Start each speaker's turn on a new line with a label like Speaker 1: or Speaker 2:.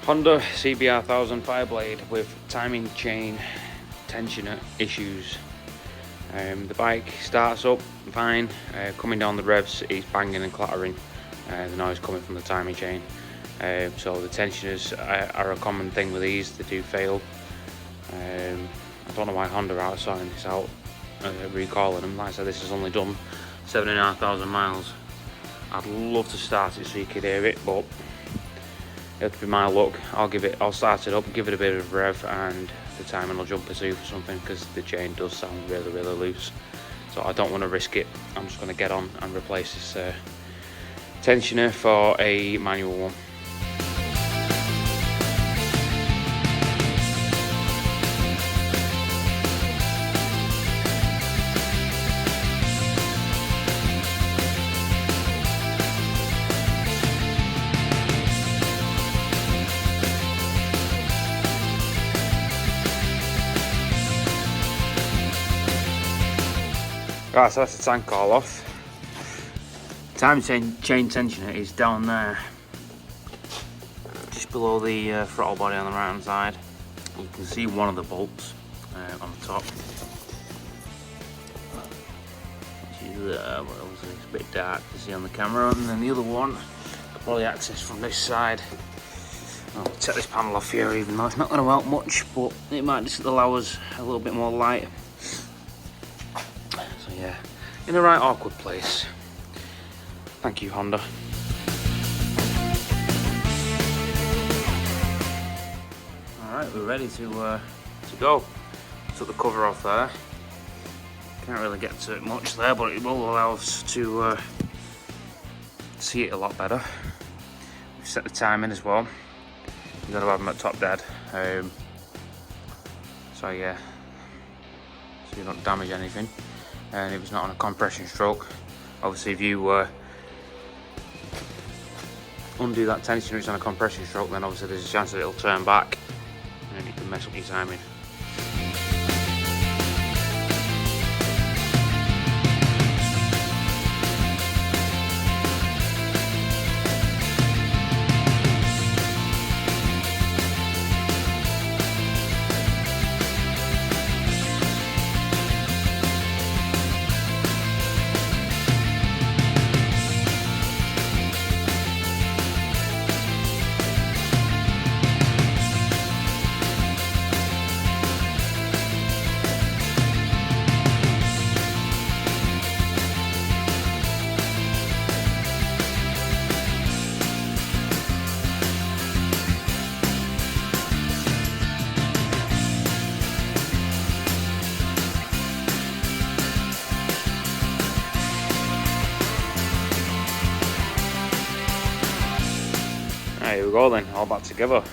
Speaker 1: Honda CBR1000 FIREBLADE with timing chain tensioner issues. The bike starts up fine, coming down the revs it's banging and clattering, the noise coming from the timing chain. So the tensioners are a common thing with these, they do fail. I don't know why Honda are sorting this out, recalling them. Like I said, this has only done 7,500 miles. I'd love to start it so you could hear it, but it'll be my luck. I'll start it up, give it a bit of rev, and the timing will jump a two for something, because the chain does sound really loose. So I don't want to risk it. I'm just going to get on and replace this tensioner for a manual one. Right, so that's the tank all off. Timing chain tensioner is down there, just below the throttle body on the right hand side. You can see one of the bolts on the top. Which is there, but obviously it's a bit dark to see on the camera. And then the other one, I'll probably access from this side. I'll take this panel off here, even though it's not going to help much, but it might just allow us a little bit more light. Yeah, in the right awkward place. Thank you, Honda. Alright, we're ready to go. Took the cover off there. Can't really get to it much there, but it will allow us to see it a lot better. We've set the timing as well. You've got to have them at top dead. So yeah, so you don't damage anything. And it was not on a compression stroke. Obviously, if you undo that tensioner, it's on a compression stroke, then obviously there's a chance that it'll turn back and you can mess up your timing. Here we go then, all back together.